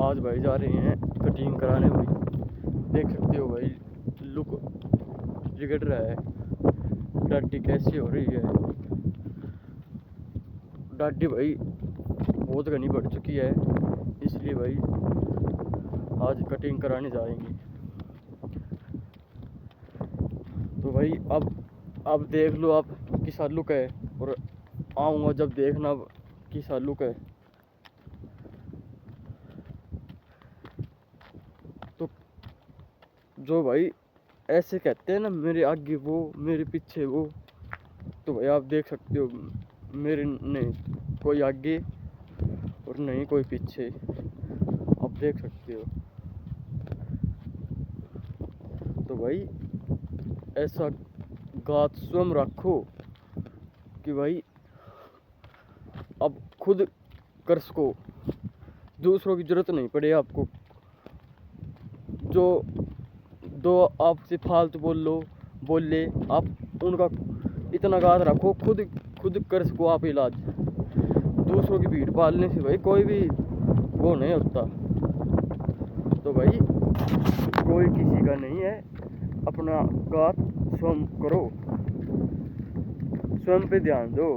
आज भाई जा रहे हैं कटिंग कराने भाई। देख सकते हो भाई लुक बिगड़ रहा है। दाढ़ी कैसी हो रही है। दाढ़ी भाई बहुत घनी बढ़ चुकी है, इसलिए भाई आज कटिंग कराने जाएंगे। तो भाई अब देख लो आप किसा लुक है, और आऊँगा जब देखना किसा लुक है। तो जो भाई ऐसे कहते हैं ना, मेरे आगे वो मेरे पीछे वो, तो भाई आप देख सकते हो मेरे नहीं कोई आगे और नहीं कोई पीछे, आप देख सकते हो। तो भाई ऐसा गात स्वयं रखो कि भाई अब खुद कर सको, दूसरों की जरूरत नहीं पड़े आपको। जो दो आपसे फालतू बोल ले आप उनका इतना गात रखो, खुद कर सको आप इलाज। दूसरों की भीड़ पालने से भाई कोई भी वो नहीं होता। तो भाई कोई किसी का नहीं है, अपना गात स्वयं करो, स्वयं पे ध्यान दो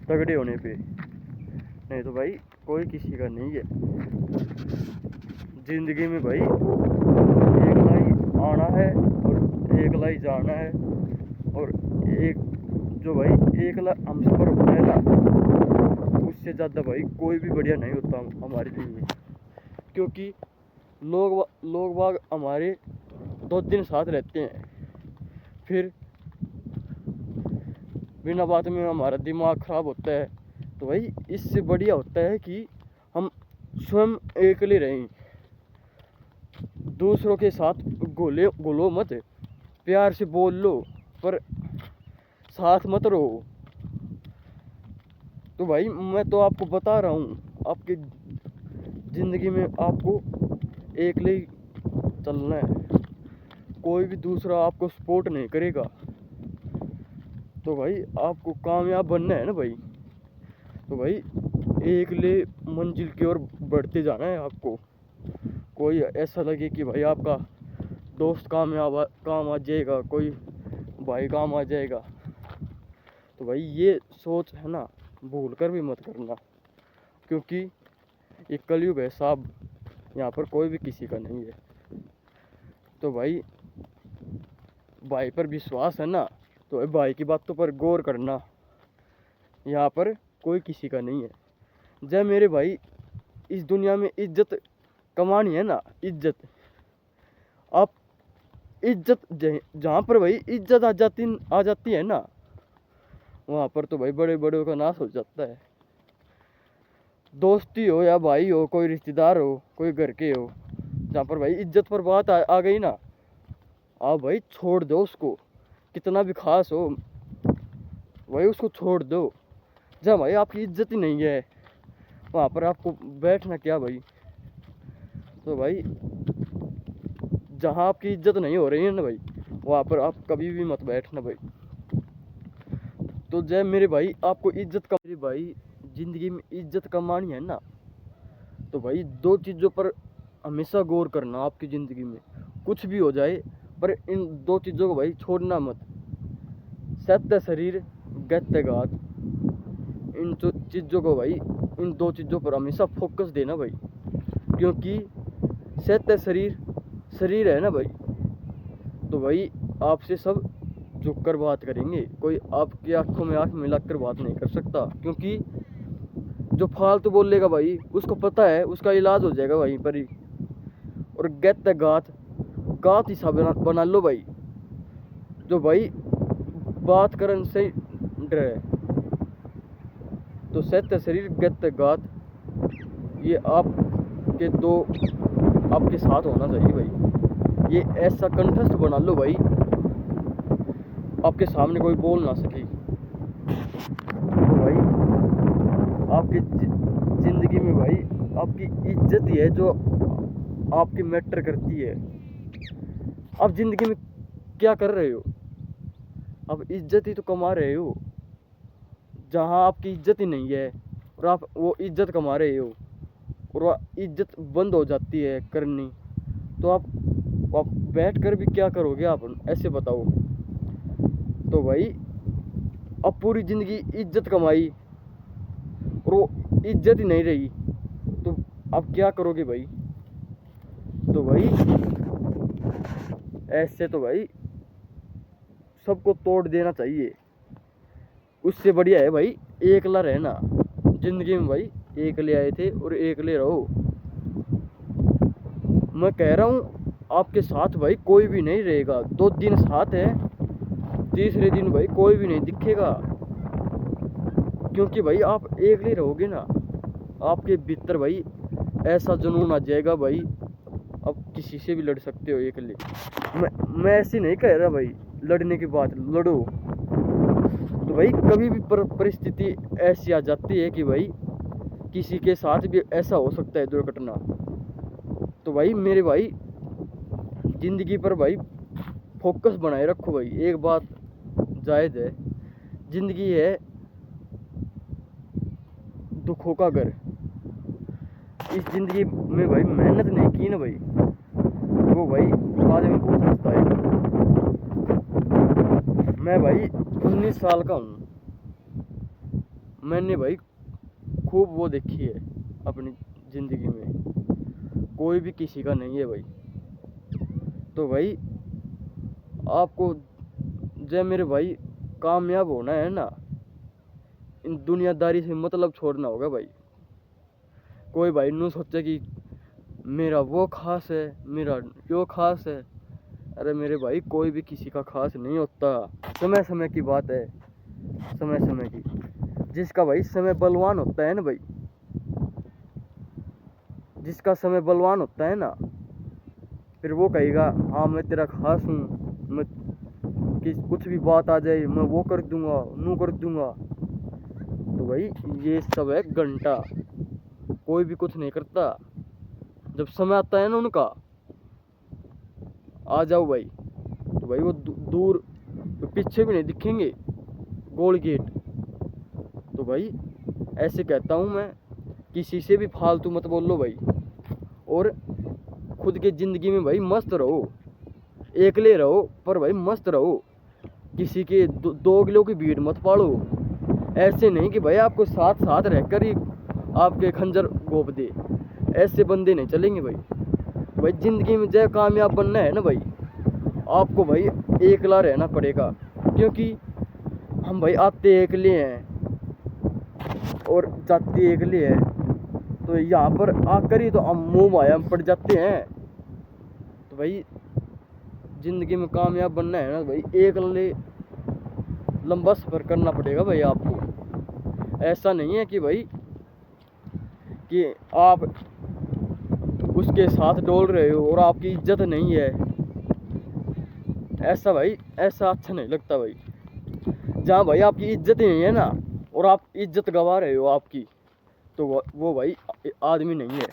तगड़े होने पे, नहीं तो भाई कोई किसी का नहीं है। जिंदगी में भाई एक लाई आना है और एक लाई जाना है, और एक जो भाई एक ला हमसे पर होता है ना, उससे ज़्यादा भाई कोई भी बढ़िया नहीं होता हमारे लिए। क्योंकि लोग बाग हमारे 2 दिन साथ रहते हैं, फिर बिना बात में हमारा दिमाग ख़राब होता है। तो भाई इससे बढ़िया होता है कि हम स्वयं अकेले रहें, दूसरों के साथ घुलो मत, प्यार से बोल लो पर साथ मत रहो। तो भाई मैं तो आपको बता रहा हूँ, आपकी ज़िंदगी में आपको अकेले ही चलना है, कोई भी दूसरा आपको सपोर्ट नहीं करेगा। तो भाई आपको कामयाब बनना है ना भाई, तो भाई अकेले मंजिल की ओर बढ़ते जाना है आपको। कोई ऐसा लगे कि भाई आपका दोस्त काम आ जाएगा, कोई भाई काम आ जाएगा, तो भाई ये सोच है ना, भूल कर भी मत करना। क्योंकि ये कलयुग है साहब, यहाँ पर कोई भी किसी का नहीं है। तो भाई पर विश्वास है ना, तो भाई की बातों पर गौर करना। यहाँ पर कोई किसी का नहीं है। जब मेरे भाई इस दुनिया में इज्जत कमानी है ना, इज्जत, आप इज्जत जहाँ पर भाई इज्जत आ जाती है ना, वहाँ पर तो भाई बड़े बड़ों का नाश हो जाता है। दोस्ती हो या भाई हो, कोई रिश्तेदार हो, कोई घर के हो, जहाँ पर भाई इज्जत पर बात आ गई ना, आप भाई छोड़ दो उसको, कितना भी खास हो भाई उसको छोड़ दो। जहाँ भाई आपकी इज्जत ही नहीं है, वहाँ पर आपको बैठना क्या भाई। तो भाई जहाँ आपकी इज्जत नहीं हो रही है ना भाई, वहाँ पर आप कभी भी मत बैठना भाई। तो जय मेरे भाई आपको मेरे भाई ज़िंदगी में इज्जत कमानी है ना, तो भाई 2 चीज़ों पर हमेशा गौर करना। आपकी ज़िंदगी में कुछ भी हो जाए, पर इन 2 चीज़ों को भाई छोड़ना मत। सत्य शरीर गत्य घात, इन चीज़ों को भाई, इन 2 चीज़ों पर हमेशा फोकस देना भाई। क्योंकि सत्य शरीर है ना भाई, तो भाई आपसे सब झुक कर बात करेंगे, कोई आपकी आंखों में आंख मिलाकर बात नहीं कर सकता। क्योंकि जो फालतू बोलेगा भाई, उसको पता है उसका इलाज हो जाएगा वहीं पर ही। और गात ही सब बना लो भाई, जो भाई बात करने से डरे। तो सत्य शरीर गत्य गात, ये आपके साथ होना चाहिए भाई। ये ऐसा कंठस्थ बना लो भाई, आपके सामने कोई बोल ना सके। तो भाई आपकी ज़िंदगी में भाई आपकी इज्जत ही है जो आपकी मैटर करती है। आप ज़िंदगी में क्या कर रहे हो, आप इज्जत ही तो कमा रहे हो। जहाँ आपकी इज्जत ही नहीं है और आप वो इज्जत कमा रहे हो, और इज्जत बंद हो जाती है करनी, तो आप बैठ कर भी क्या करोगे आप, ऐसे बताओ। तो भाई अब पूरी ज़िंदगी इज्जत कमाई और वो इज्जत ही नहीं रही, तो आप क्या करोगे भाई। तो भाई ऐसे तो भाई सबको तोड़ देना चाहिए। उससे बढ़िया है भाई एकला रहना। ज़िंदगी में भाई एकले आए थे और एकले रहो। मैं कह रहा हूँ आपके साथ भाई कोई भी नहीं रहेगा। 2 दिन साथ है, तीसरे दिन भाई कोई भी नहीं दिखेगा, क्योंकि भाई आप एकले रहोगे ना। आपके भीतर भाई ऐसा जुनून आ जाएगा भाई, अब किसी से भी लड़ सकते हो एकले। मैं ऐसे नहीं कह रहा भाई लड़ने की बात, लड़ो। तो भाई कभी भी परिस्थिति ऐसी आ जाती है कि भाई किसी के साथ भी ऐसा हो सकता है दुर्घटना। तो भाई मेरे भाई ज़िंदगी पर भाई फोकस बनाए रखो भाई। एक बात जायज़ है, ज़िंदगी है दुखों का घर। इस ज़िंदगी में भाई मेहनत नहीं की ना भाई, वो भाई आदमी बहुत पछता है। मैं भाई 19 साल का हूँ। मैंने भाई खूब वो देखी है अपनी ज़िंदगी में, कोई भी किसी का नहीं है भाई। तो भाई आपको जब मेरे भाई कामयाब होना है ना, इन दुनियादारी से मतलब छोड़ना होगा भाई। कोई भाई नू सोचे कि मेरा वो खास है, मेरा यो खास है। अरे मेरे भाई कोई भी किसी का खास नहीं होता। समय समय की बात है, समय समय की। जिसका भाई समय बलवान होता है ना भाई, जिसका समय बलवान होता है ना, फिर वो कहेगा हाँ मैं तेरा खास हूँ, मैं कि कुछ भी बात आ जाए मैं वो कर दूंगा, नू कर दूंगा। तो भाई ये सब है घंटा, कोई भी कुछ नहीं करता। जब समय आता है ना उनका, आ जाओ भाई, तो भाई वो दूर पीछे भी नहीं दिखेंगे, गोल गेट। तो भाई ऐसे कहता हूँ मैं, किसी से भी फालतू मत बोल लो भाई, और खुद के ज़िंदगी में भाई मस्त रहो। एकले रहो पर भाई मस्त रहो, किसी के दोगलों की भीड़ मत पालो। ऐसे नहीं कि भाई आपको साथ साथ रहकर ही आपके खंजर गोप दे, ऐसे बंदे नहीं चलेंगे भाई। भाई ज़िंदगी में जय कामयाब बनना है ना भाई, आपको भाई एकला रहना पड़ेगा। क्योंकि हम भाई आते एकले हैं और जाते एकले हैं, तो यहाँ पर आकर ही तो हम मुँह माया में पड़ जाते हैं। तो भाई ज़िंदगी में कामयाब बनना है ना भाई, एकले लंबा सफ़र करना पड़ेगा भाई आपको। ऐसा नहीं है कि भाई कि आप उसके साथ डोल रहे हो और आपकी इज्जत नहीं है। ऐसा भाई ऐसा अच्छा नहीं लगता भाई। जहाँ भाई आपकी इज्जत ही नहीं है ना, और आप इज्जत गंवा रहे हो आपकी, तो वो भाई आदमी नहीं है।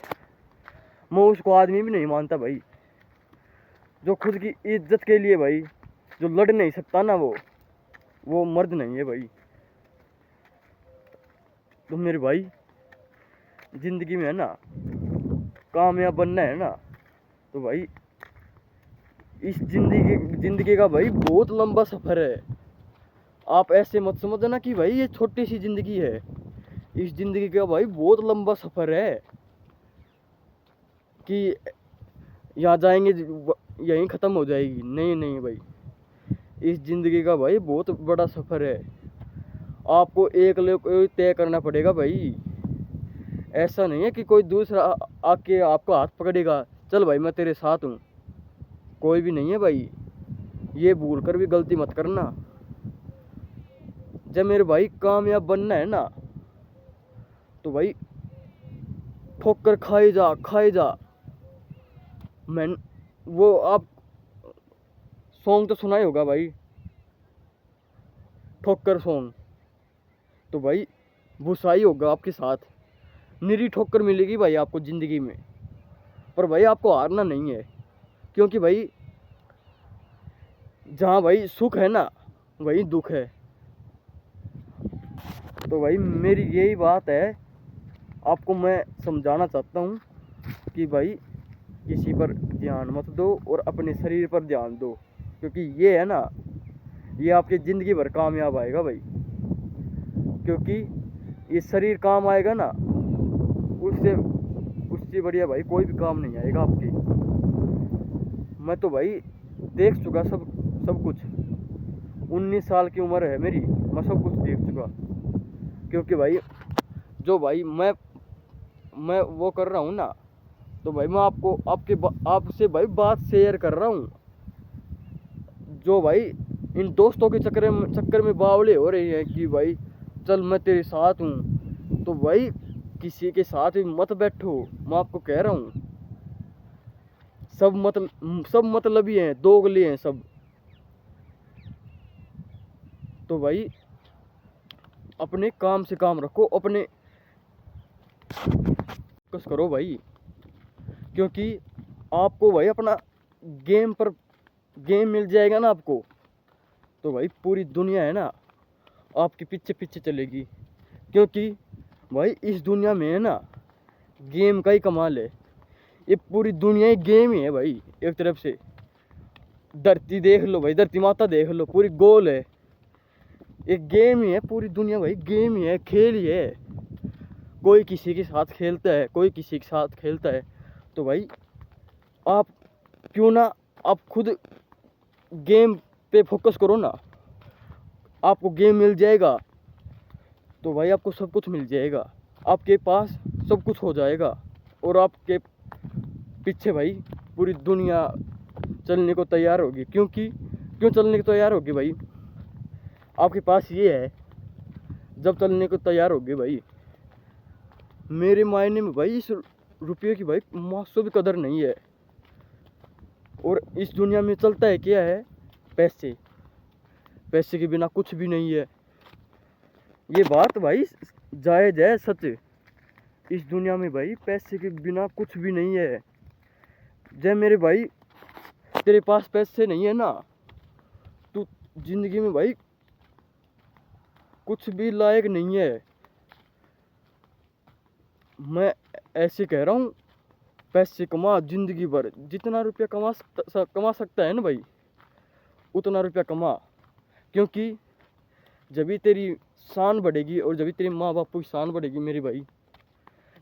मैं उसको आदमी भी नहीं मानता भाई। जो खुद की इज्जत के लिए भाई जो लड़ नहीं सकता ना, वो मर्द नहीं है भाई। तो मेरे भाई ज़िंदगी में है ना कामयाब बनना है ना, तो भाई इस ज़िंदगी का भाई बहुत लंबा सफ़र है। आप ऐसे मत समझना कि भाई ये छोटी सी ज़िंदगी है। इस ज़िंदगी का भाई बहुत लंबा सफ़र है, कि यहाँ जाएंगे यहीं ख़त्म हो जाएगी। नहीं नहीं भाई, इस ज़िंदगी का भाई बहुत बड़ा सफ़र है। आपको एक को तय करना पड़ेगा भाई। ऐसा नहीं है कि कोई दूसरा आके आपका हाथ पकड़ेगा, चल भाई मैं तेरे साथ हूँ। कोई भी नहीं है भाई, ये भूल कर भी गलती मत करना। जब मेरे भाई कामयाब बनना है ना, तो भाई ठोकर खाए जा। मैं वो आप सॉन्ग तो सुना ही होगा भाई, ठोकर सॉन्ग। तो भाई भुसाई होगा आपके साथ, निरी ठोकर मिलेगी भाई आपको ज़िंदगी में, पर भाई आपको हारना नहीं है। क्योंकि भाई जहाँ भाई सुख है ना, वहीं दुख है। तो भाई मेरी यही बात है आपको मैं समझाना चाहता हूँ कि भाई किसी पर ध्यान मत दो और अपने शरीर पर ध्यान दो, क्योंकि ये है ना, ये आपकी ज़िंदगी भर कामयाब आएगा भाई। क्योंकि ये शरीर काम आएगा ना, उससे उससे बढ़िया भाई कोई भी काम नहीं आएगा आपके। मैं तो भाई देख चुका सब सब कुछ। 19 साल की उम्र है मेरी, मैं सब कुछ देख चुका। क्योंकि भाई जो भाई मैं वो कर रहा हूँ ना, तो भाई मैं आपको आपसे भाई बात शेयर कर रहा हूँ। जो भाई इन दोस्तों के चक्कर में बावले हो रही हैं कि भाई चल मैं तेरे साथ हूँ, तो भाई किसी के साथ भी मत बैठो, मैं आपको कह रहा हूँ। सब मतलबी हैं, दोगले हैं सब। तो भाई अपने काम से काम रखो, अपने फोकस करो भाई। क्योंकि आपको भाई अपना गेम मिल जाएगा ना आपको, तो भाई पूरी दुनिया है ना आपके पीछे पीछे चलेगी। क्योंकि भाई इस दुनिया में है ना गेम का ही कमाल है। ये पूरी दुनिया ही गेम ही है भाई। एक तरफ से धरती देख लो भाई, धरती माता देख लो, पूरी गोल है। एक गेम ही है पूरी दुनिया भाई, गेम ही है, खेल ही है। कोई किसी के साथ खेलता है, कोई किसी के साथ खेलता है। तो भाई आप क्यों ना आप खुद गेम पे फोकस करो ना, आपको गेम मिल जाएगा तो भाई आपको सब कुछ मिल जाएगा, आपके पास सब कुछ हो जाएगा। और आपके पीछे भाई पूरी दुनिया चलने को तैयार होगी। क्यों चलने को तैयार होगी भाई? आपके पास ये है, जब चलने को तैयार होगी भाई। मेरे मायने में भाई इस रुपये की भाई मासों भी कदर नहीं है। और इस दुनिया में चलता है क्या है? पैसे। पैसे के बिना कुछ भी नहीं है। ये बात भाई जायज़ है, सच। इस दुनिया में भाई पैसे के बिना कुछ भी नहीं है। जय मेरे भाई तेरे पास पैसे नहीं है ना, तू जिंदगी में भाई कुछ भी लायक नहीं है। मैं ऐसे कह रहा हूँ, पैसे कमा जिंदगी भर, जितना रुपया कमा सकता है ना भाई, उतना रुपया कमा। क्योंकि जब भी तेरी शान बढ़ेगी और जब भी तेरे माँ बाप की शान बढ़ेगी मेरे भाई,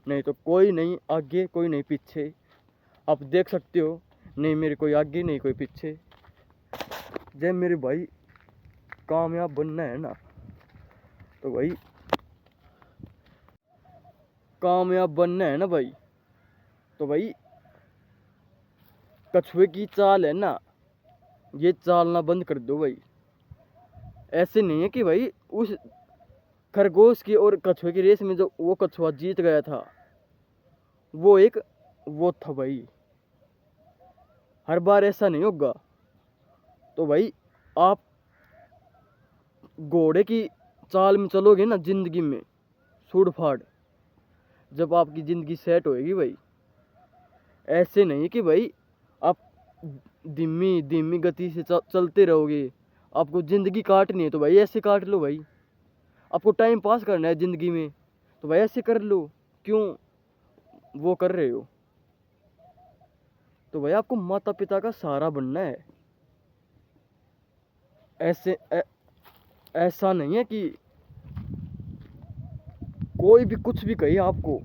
नहीं तो कोई नहीं आगे, कोई नहीं पीछे। आप देख सकते हो, नहीं मेरे कोई आगे नहीं कोई पीछे। जब मेरे भाई कामयाब बनना है ना, तो भाई कामयाब बनना है ना भाई, तो भाई कछुए की चाल है ना, ये चालना बंद कर दो भाई। ऐसे नहीं है कि भाई उस खरगोश की और कछुए की रेस में जो वो कछुआ जीत गया था, वो था भाई। हर बार ऐसा नहीं होगा। तो भाई आप घोड़े की चाल में चलोगे ना जिंदगी में, सूड़ फाड़, जब आपकी ज़िंदगी सेट होएगी भाई। ऐसे नहीं कि भाई आप धीमी धीमी गति से चलते रहोगे। आपको ज़िंदगी काटनी है तो भाई ऐसे काट लो भाई। आपको टाइम पास करना है ज़िंदगी में तो भाई ऐसे कर लो। क्यों वो कर रहे हो? तो भाई आपको माता पिता का सहारा बनना है। ऐसा नहीं है कि कोई भी कुछ भी कहे आपको,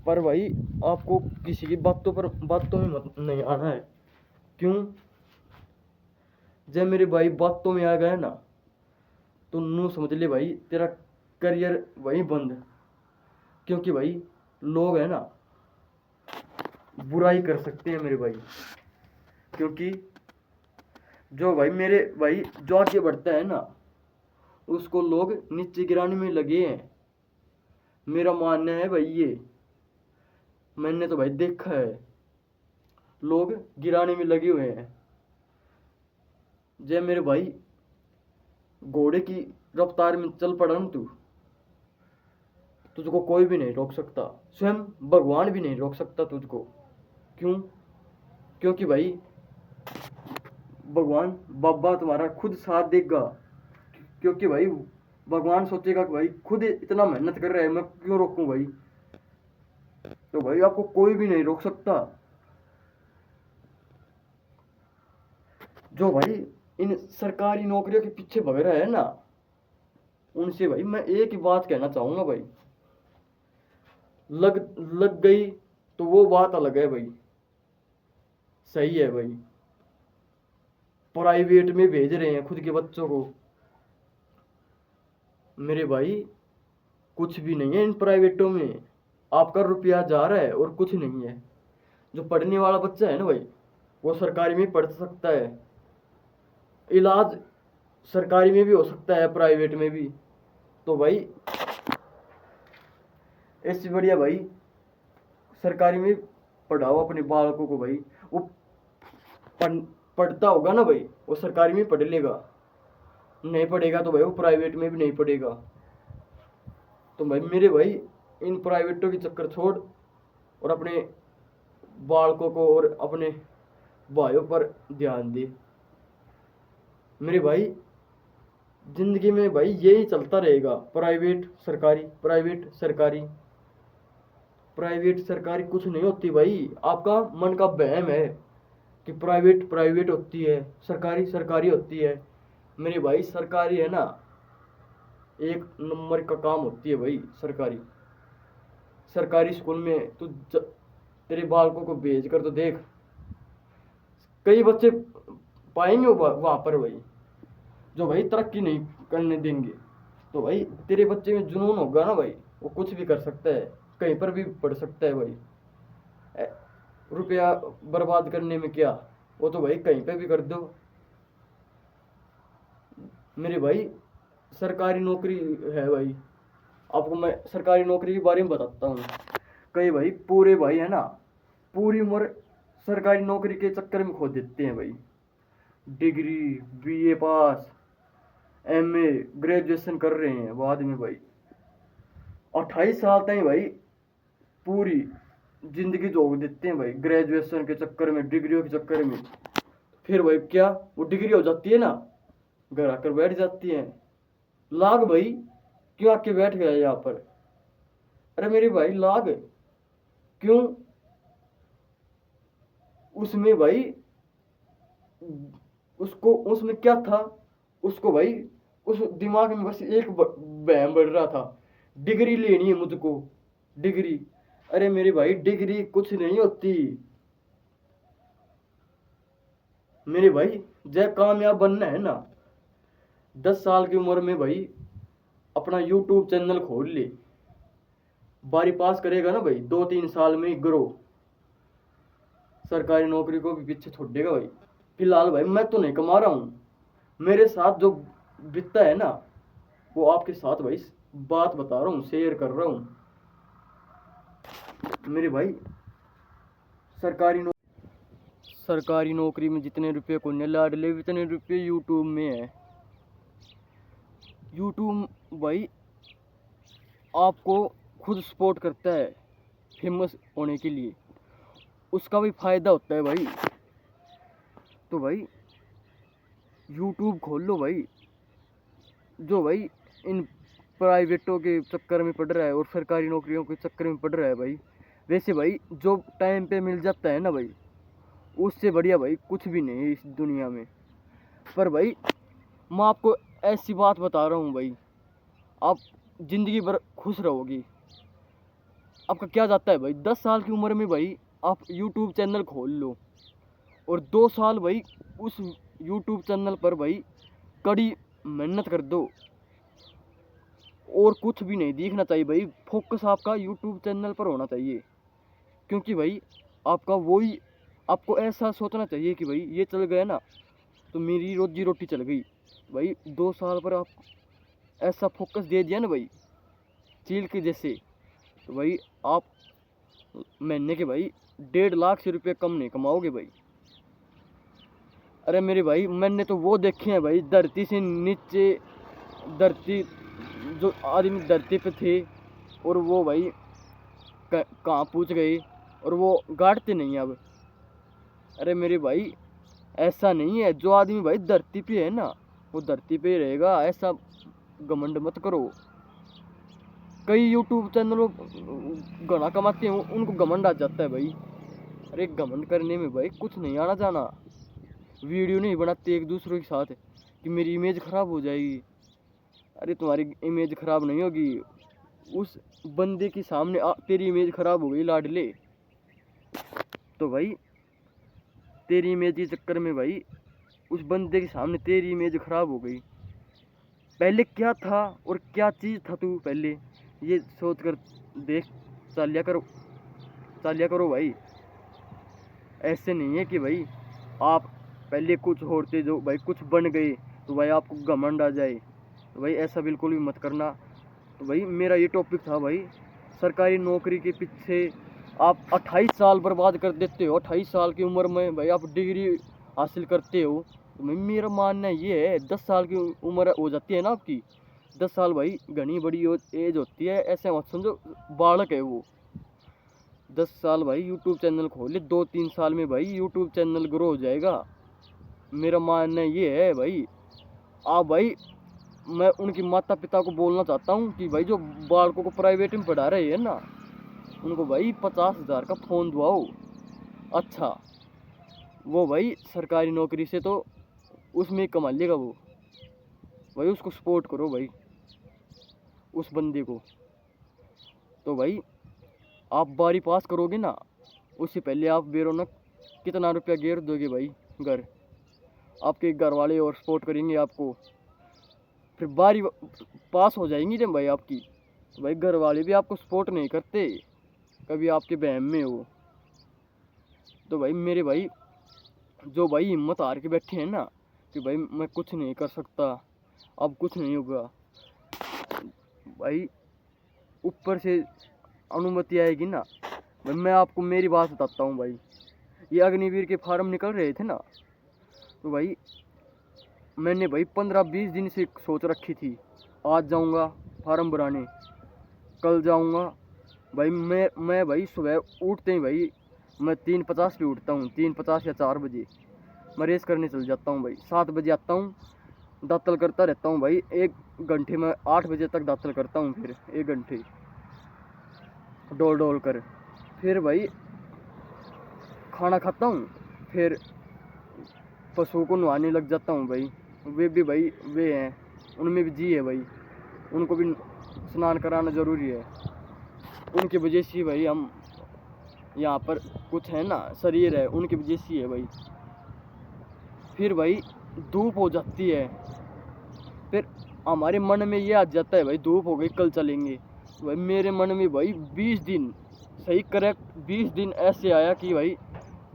पर भाई आपको किसी की बातों में मत नहीं आना है। क्यों? जब मेरे भाई बातों में आ गया ना, तो नू समझ ले भाई तेरा करियर वहीं बंद। क्योंकि भाई लोग है ना बुराई कर सकते हैं मेरे भाई। क्योंकि जो भाई मेरे भाई जो आगे बढ़ता है ना, उसको लोग नीचे गिराने में लगे हैं। मेरा मानना है भाई, ये मैंने तो भाई देखा है, लोग गिराने में लगे हुए हैं। जय मेरे भाई घोड़े की रफ्तार में चल पड़ा ना तू, तुझको कोई भी नहीं रोक सकता, स्वयं भगवान भी नहीं रोक सकता तुझको। क्यों? क्योंकि भाई भगवान बाबा तुम्हारा खुद साथ देगा। क्योंकि भाई भगवान सोचेगा कि भाई खुद इतना मेहनत कर रहा है, मैं क्यों रोकूं भाई। तो भाई आपको कोई भी नहीं रोक सकता। जो भाई इन सरकारी नौकरियों के पीछे भग रहा है ना, उनसे भाई मैं एक ही बात कहना चाहूंगा भाई, लग लग गई तो वो बात अलग है भाई, सही है भाई। प्राइवेट में भेज रहे हैं खुद के बच्चों को, मेरे भाई कुछ भी नहीं है इन प्राइवेटों में, आपका रुपया जा रहा है और कुछ नहीं है। जो पढ़ने वाला बच्चा है ना भाई, वो सरकारी में पढ़ सकता है, इलाज सरकारी में भी हो सकता है, प्राइवेट में भी। तो भाई इससे बढ़िया भाई सरकारी में पढ़ाओ अपने बालकों को भाई। वो पढ़ पढ़ता होगा ना भाई, वो सरकारी में पढ़ लेगा, नहीं पढ़ेगा तो भाई वो प्राइवेट में भी नहीं पढ़ेगा। तो भाई मेरे भाई इन प्राइवेटों की चक्कर छोड़ और अपने बालकों को और अपने भाइयों पर ध्यान दे मेरे भाई। जिंदगी में भाई यही चलता रहेगा, प्राइवेट सरकारी, प्राइवेट सरकारी। प्राइवेट सरकारी कुछ नहीं होती भाई, आपका मन का वहम है कि प्राइवेट प्राइवेट होती है, सरकारी सरकारी होती है। मेरे भाई सरकारी है ना, एक नंबर का काम होती है भाई सरकारी। सरकारी स्कूल में तू तेरे बालकों को भेज कर तो देख, कई बच्चे पाएंगे वहां पर भाई, जो भाई तरक्की नहीं करने देंगे। तो भाई तेरे बच्चे में जुनून होगा ना भाई, वो कुछ भी कर सकता है, कहीं पर भी पढ़ सकता है भाई। रुपया बर्बाद करने में क्या, वो तो भाई कहीं पे भी कर दो मेरे भाई। सरकारी नौकरी है भाई, आपको मैं सरकारी नौकरी के बारे में बताता हूँ। कई भाई पूरे भाई है ना, पूरी उम्र सरकारी नौकरी के चक्कर में खो देते हैं भाई। डिग्री, बीए पास, एमए, ग्रेजुएशन कर रहे हैं बाद में भाई 28 साल तक भाई पूरी जिंदगी झोंक देते हैं भाई ग्रेजुएशन के चक्कर में, डिग्रियों के चक्कर में। फिर भाई क्या वो डिग्री हो जाती है ना, घर आकर बैठ जाती है। लाग भाई क्यों आके बैठ गया यहाँ पर, अरे मेरे भाई लाग क्यों, उसमें भाई उसको उसमें क्या था, उसको भाई उस दिमाग में बस एक बहम बढ़ रहा था, डिग्री लेनी है मुझको, डिग्री। अरे मेरे भाई डिग्री कुछ नहीं होती मेरे भाई। जब कामयाब बनना है ना, 10 साल की उम्र में भाई अपना यूट्यूब चैनल खोल ले, बारी पास करेगा ना भाई 2-3 साल में ग्रो, सरकारी नौकरी को भी पीछे छोड़ देगा भाई। फिलहाल भाई मैं तो नहीं कमा रहा हूँ, मेरे साथ जो बीतता है ना, वो आपके साथ भाई बात बता रहा हूँ, शेयर कर रहा हूँ मेरे भाई। सरकारी नौकरी में जितने रुपये को नहीं लाडले, उतने रुपये यूट्यूब में है। यूट्यूब भाई आपको खुद सपोर्ट करता है फेमस होने के लिए, उसका भी फायदा होता है भाई। तो भाई यूट्यूब खोल लो भाई। जो भाई इन प्राइवेटों के चक्कर में पड़ रहा है और सरकारी नौकरियों के चक्कर में पड़ रहा है भाई, वैसे भाई जो टाइम पे मिल जाता है ना भाई, उससे बढ़िया भाई कुछ भी नहीं है इस दुनिया में। पर भाई मैं आपको ऐसी बात बता रहा हूँ भाई, आप ज़िंदगी भर खुश रहोगी। आपका क्या जाता है भाई, 10 साल की उम्र में भाई आप यूट्यूब चैनल खोल लो और 2 साल भाई उस यूट्यूब चैनल पर भाई कड़ी मेहनत कर दो, और कुछ भी नहीं दिखना चाहिए भाई, फोकस आपका यूट्यूब चैनल पर होना चाहिए। क्योंकि भाई आपका वही, आपको ऐसा सोचना चाहिए कि भाई ये चल गया ना तो मेरी रोजी रोटी चल गई भाई। 2 साल पर आप ऐसा फोकस दे दिया ना भाई चील के जैसे, तो भाई आप महीने के भाई 1.5 लाख से रुपये कम नहीं कमाओगे भाई। अरे मेरे भाई मैंने तो वो देखे हैं भाई, धरती से नीचे, धरती जो आदमी धरती पे थे और वो भाई कहाँ पूछ गए और वो गाड़ते नहीं अब। अरे मेरे भाई ऐसा नहीं है, जो आदमी भाई धरती पे है ना वो धरती पे ही रहेगा, ऐसा घमंड मत करो। कई यूट्यूब चैनलों घना कमाते हैं, उनको घमंड आ जाता है भाई। अरे घमंड करने में भाई कुछ नहीं आना जाना। वीडियो नहीं बनाते एक दूसरे के साथ कि मेरी इमेज खराब हो जाएगी। अरे तुम्हारी इमेज खराब नहीं होगी, उस बंदे के सामने तेरी इमेज खराब हो गई लाडले। तो भाई तेरी इमेज के चक्कर में भाई उस बंदे के सामने तेरी इमेज खराब हो गई। पहले क्या था और क्या चीज़ था तू, पहले ये सोच कर देख। चालिया करो भाई। ऐसे नहीं है कि भाई आप पहले कुछ और थे, जो भाई कुछ बन गए तो भाई आपको घमंड आ जाए। तो भाई ऐसा बिल्कुल भी मत करना। तो भाई मेरा ये टॉपिक था भाई, सरकारी नौकरी के पीछे आप 28 साल बर्बाद कर देते हो। 28 साल की उम्र में भाई आप डिग्री हासिल करते हो। तो मेरा मानना ये है, 10 साल की उम्र हो जाती है ना आपकी, 10 साल भाई घनी बड़ी एज होती है। ऐसे मत समझो बालक है वो। 10 साल भाई यूट्यूब चैनल खोले, 2-3 साल में भाई यूट्यूब चैनल ग्रो हो जाएगा। मेरा मानना ये है भाई। आप भाई, मैं उनके माता पिता को बोलना चाहता हूँ कि भाई जो बालकों को प्राइवेट में पढ़ा रहे हैं ना, उनको भाई 50,000 का फ़ोन दुआओ। अच्छा, वो भाई सरकारी नौकरी से तो उसमें कमा लेगा वो। भाई उसको सपोर्ट करो भाई, उस बंदे को। तो भाई आप 12वीं पास करोगे ना, उससे पहले आप बेरोनक कितना रुपया गिर दोगे भाई घर। आपके घर वाले और सपोर्ट करेंगे आपको। फिर 12वीं पास हो जाएंगी जब भाई आपकी, तो भाई घर वाले भी आपको सपोर्ट नहीं करते, कभी आपके बहम में हो। तो भाई मेरे भाई, जो भाई हिम्मत हार के बैठे हैं ना कि भाई मैं कुछ नहीं कर सकता, अब कुछ नहीं होगा, भाई ऊपर से अनुमति आएगी ना। भाई मैं आपको मेरी बात बताता हूँ भाई। ये अग्निवीर के फार्म निकल रहे थे ना, तो भाई मैंने भाई 15-20 दिन से सोच रखी थी, आज जाऊँगा फार्म भराने, कल जाऊँगा। भाई मैं भाई सुबह उठते ही भाई मैं 3:50 पे उठता हूँ, 3:50 या 4 बजे मैं रेस करने चल जाता हूँ भाई। 7 बजे आता हूँ, दातल करता रहता हूँ भाई 1 घंटे में, 8 बजे तक दातल करता हूँ। फिर 1 घंटे डोल कर फिर भाई खाना खाता हूँ, फिर पशुओं को नहवाने लग जाता हूँ भाई। वे भी भाई वे हैं, उनमें भी जी है भाई, उनको भी स्नान कराना ज़रूरी है। उनकी वजह से भाई हम यहाँ पर कुछ है ना, शरीर है, उनकी वजह से है भाई। फिर भाई धूप हो जाती है, फिर हमारे मन में ये आ जाता है भाई धूप हो गई कल चलेंगे। तो भाई मेरे मन में भाई 20 दिन, सही करेक्ट 20 दिन ऐसे आया कि भाई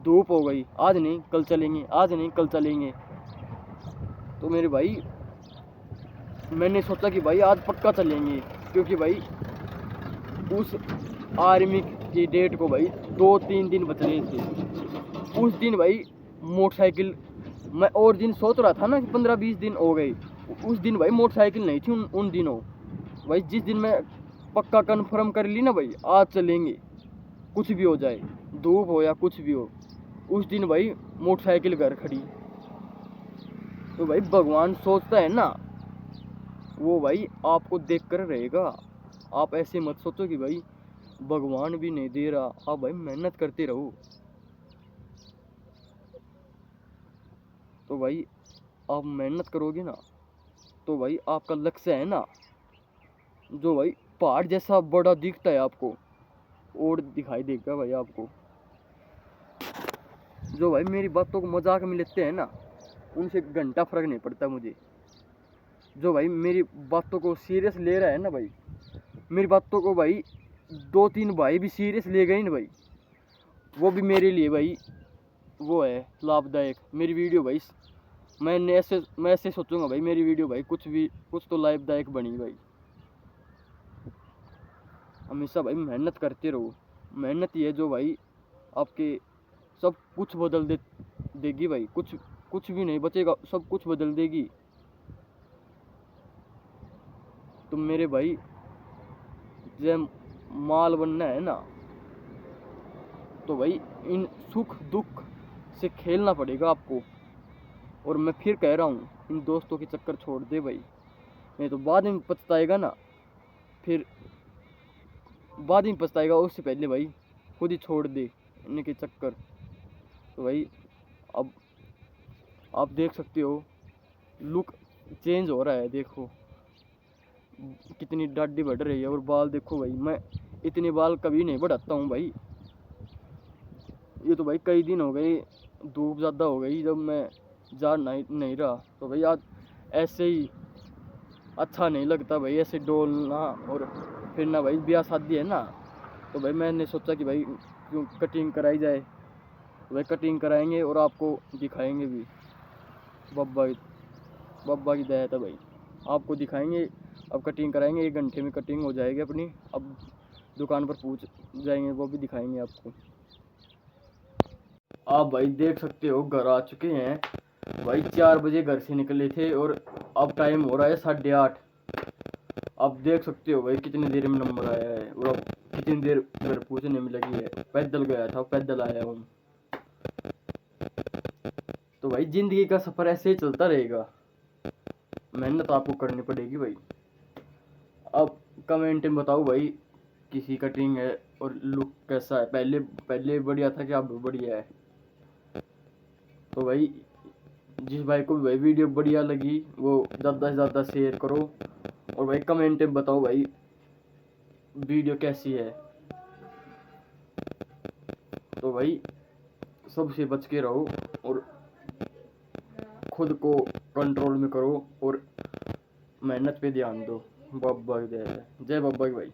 धूप हो गई, आज नहीं कल चलेंगे, आज नहीं कल चलेंगे। तो मेरे भाई मैंने सोचा कि भाई आज पक्का चलेंगे, क्योंकि भाई उस आर्मी की डेट को भाई 2-3 दिन बच रहे थे। उस दिन भाई मोटरसाइकिल, मैं और दिन सोच रहा था ना कि 15-20 दिन हो गए, उस दिन भाई मोटरसाइकिल नहीं थी उन दिनों। भाई जिस दिन मैं पक्का कन्फर्म कर ली ना भाई आज चलेंगे, कुछ भी हो जाए, धूप हो या कुछ भी हो, उस दिन भाई मोटरसाइकिल घर खड़ी। तो भाई भगवान सोचता है ना, वो भाई आपको देख कर रहेगा। आप ऐसे मत सोचो कि भाई भगवान भी नहीं दे रहा, आप भाई मेहनत करते रहो। तो भाई आप मेहनत करोगे ना, तो भाई आपका लक्ष्य है ना, जो भाई पहाड़ जैसा बड़ा दिखता है आपको, और दिखाई देगा भाई आपको। जो भाई मेरी बातों को मजाक में लेते हैं ना, उनसे घंटा फर्क नहीं पड़ता मुझे। जो भाई मेरी बातों को सीरियस ले रहा है ना भाई, मेरी बातों को भाई 2-3 भाई भी सीरियस ले गए ना भाई, वो भी मेरे लिए भाई वो है लाभदायक। मेरी वीडियो भाई मैं ऐसे सोचूंगा भाई, मेरी वीडियो भाई कुछ तो लाभदायक बनी भाई। हमेशा भाई मेहनत करते रहो। मेहनत ही है जो भाई आपके सब कुछ बदल देगी भाई। कुछ भी नहीं बचेगा, सब कुछ बदल देगी। तो मेरे भाई जब माल बनना है ना, तो भाई इन सुख दुख से खेलना पड़ेगा आपको। और मैं फिर कह रहा हूँ, इन दोस्तों के चक्कर छोड़ दे भाई। नहीं तो बाद में पछताएगा ना, फिर बाद में पछताएगा। उससे पहले भाई खुद ही छोड़ दे इनके चक्कर। तो भाई अब आप देख सकते हो लुक चेंज हो रहा है, देखो कितनी दाढ़ी बढ़ रही है। और बाल देखो भाई, मैं इतने बाल कभी नहीं बढ़ाता हूँ भाई। ये तो भाई कई दिन हो गए, धूप ज़्यादा हो गई जब मैं जा नहीं रहा। तो भाई आज ऐसे ही अच्छा नहीं लगता भाई, ऐसे डोलना और फिर ना भाई, ब्याह शादी है ना, तो भाई मैंने सोचा कि भाई क्यों कटिंग कराई जाए। तो भाई कटिंग कराएंगे और आपको दिखाएंगे भी। बब्बा बब्बा की दया था भाई, आपको दिखाएंगे। अब कटिंग कराएंगे, 1 घंटे में कटिंग हो जाएगी अपनी। अब दुकान पर पूछ जाएंगे, वो भी दिखाएंगे आपको। आप भाई देख सकते हो घर आ चुके हैं भाई। 4 बजे घर से निकले थे और अब टाइम हो रहा है 8:30। आप देख सकते हो भाई कितनी देर में नंबर आया है और अब कितनी देर घर पहुँचने में लगी है। पैदल गया था, पैदल आया हूँ। तो भाई जिंदगी का सफर ऐसे ही चलता रहेगा, मेहनत तो आपको करनी पड़ेगी भाई। अब कमेंट में बताओ भाई किसी कटिंग है और लुक कैसा है, पहले पहले बढ़िया था कि अब बढ़िया है। तो भाई जिस भाई को भी भाई वीडियो बढ़िया लगी वो ज़्यादा से ज़्यादा शेयर करो। और भाई कमेंट में बताओ भाई वीडियो कैसी है। तो भाई सबसे बच के रहो और खुद को कंट्रोल में करो और मेहनत पे ध्यान दो। बाबा की जय, जय बाबा की भाई।